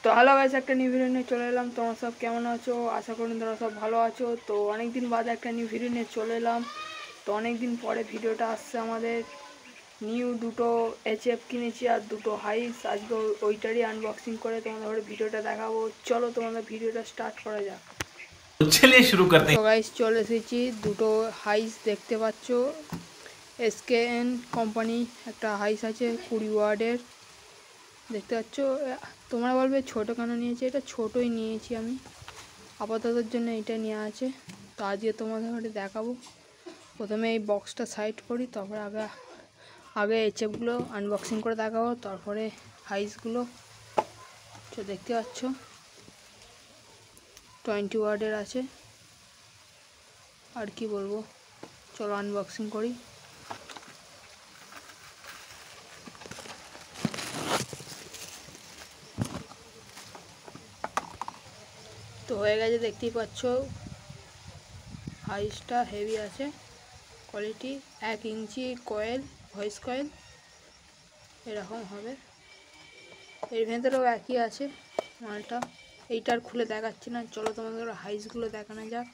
তো hello guys, একটা new video নিয়ে চলে এলাম। তোমরা সব কেমন আছো? আশা করি তোমরা সব ভালো আছো। তো অনেকদিন বাদে একটা নিউ ভিডিও নিয়ে চলে এলাম। তো অনেকদিন পরে ভিডিওটা আসছে আমাদের। নিউ দুটো এইচএফ কিনেছি আর দুটো হাইস। আজকে ওইটারই আনবক্সিং করে তোমাদের ভিডিওটা দেখাবো। চলো তোমাদের ভিডিওটা স্টার্ট করা যাক। চলিয়ে শুরু করতে তো গাইস চলে এসেছি। দুটো হাইস দেখতে পাচ্ছ, এসকেএন কোম্পানি একটা হাইস আছে 20 ওয়ার্ডের, দেখতে পাচ্ছ। তোমরা বলবে ছোটো কেন নিয়েছি, এটা ছোটোই নিয়েছি আমি, আপাততর জন্য এটা নিয়ে আছে। তো আজকে তোমাদের দেখাবো। প্রথমে এই বক্সটা সাইড করি, তারপরে আগে এইচএফগুলো আনবক্সিং করে দেখাবো, তারপরে হাইসগুলো। তো দেখতে পাচ্ছ 20 ওয়ার্ডের আছে। আর কি বলবো, চলো আনবক্সিং করি। তো হয়ে গেছে, দেখতেই পাচ্ছ হাইসটা হেভি আছে, কোয়ালিটি 1 ইঞ্চি কয়েল, ভয়েস কয়েল এরকম হবে। এর ভেতরেও একই আছে মালটা। এইটার খুলে দেখাচ্ছি না, চলো তোমাদের হাইসগুলো দেখানো যাক।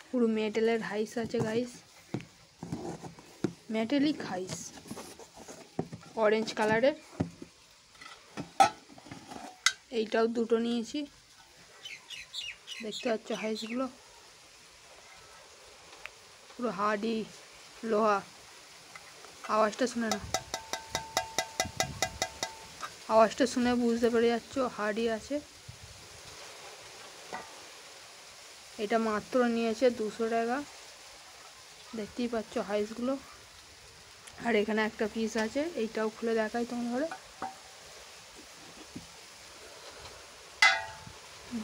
পুরো মেটেলের হাইস আছে গাইস, মেটেলিক হাইস, অরেঞ্জ কালারের। এইটাও দুটো নিয়েছি, দেখতে পাচ্ছ হাইসগুলো পুরো হার্ডি লোহা। আওয়াজটা শুনে না, আওয়াজটা শুনে বুঝতে পেরে যাচ্ছ হার্ডি আছে। এটা মাত্র নিয়েছে 200 টাকা, দেখতেই পাচ্ছ হাইসগুলো। আর এখানে একটা পিস আছে, এইটাও খুলে দেখাই তোমাদের।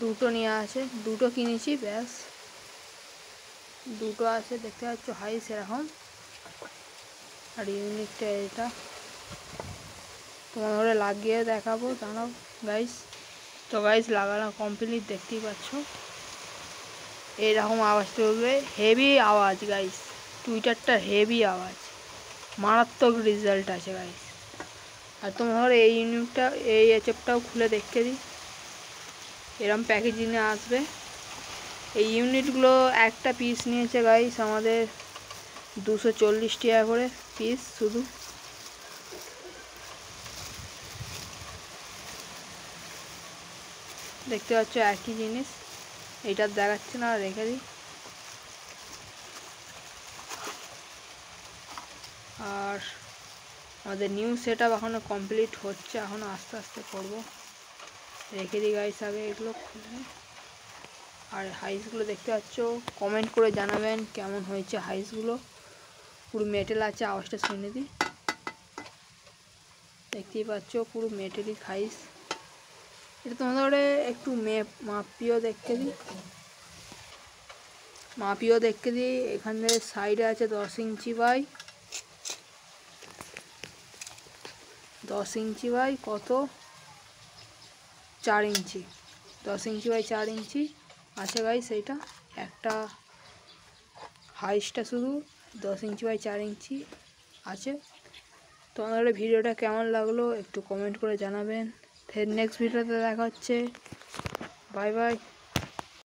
দুটো নিয়ে আছে, দুটো কিনেছি ব্যাস, দুটো আছে দেখতে পাচ্ছ হাইস এরকম। আর ইউনিটটা এটা তোমাদের লাগিয়ে দেখাবো, দাঁড়াও গাইস। তো গাইস লাগানো কমপ্লিট, দেখতেই পাচ্ছ এইরকম আওয়াজ করবে, হেভি আওয়াজ গাইস। টুইটারটা হেভি আওয়াজ, মারাত্মক রেজাল্ট আছে গাইস। আর তোমাদের এই ইউনিটটা, এই এইচএফটাও খুলে দেখতে দিই, এরম প্যাকেজিংয়ে আসবে। এই ইউনিটগুলো একটা পিস নিয়েছে গাইস আমাদের 240 টাকা করে পিস শুধু। দেখতে পাচ্ছ একই জিনিস, এইটা দেখাচ্ছে না, রেখে দিই। আর আমাদের নিউ সেট আপ এখনও কমপ্লিট হচ্ছে, এখনও আস্তে আস্তে করবো। রেখে দিই গাইস আগে এগুলো খুলে। আর হাইসগুলো দেখতে পাচ্ছ, কমেন্ট করে জানাবেন কেমন হয়েছে হাইসগুলো। পুরো মেটেল আছে, আওয়াজটা শুনে দিই। দেখতেই পাচ্ছ পুরো মেটেলিক হাইস। এটা তোমাদের একটু মাপিও দেখতে দিই, মাপিও দেখতে দিই। এখানে সাইডে আছে 10 ইঞ্চি বাই 10 ইঞ্চি বাই কত 4 ইঞ্চি, 10 ইঞ্চি বাই 4 ইঞ্চি আছে গাইস। এইটা একটা হাইসটা শুধু 10 ইঞ্চি বাই 4 ইঞ্চি আছে। তোমাদের ভিডিওটা কেমন লাগলো একটু কমেন্ট করে জানাবেন। ফের নেক্সট ভিডিওতে দেখা হচ্ছে। Bye bye.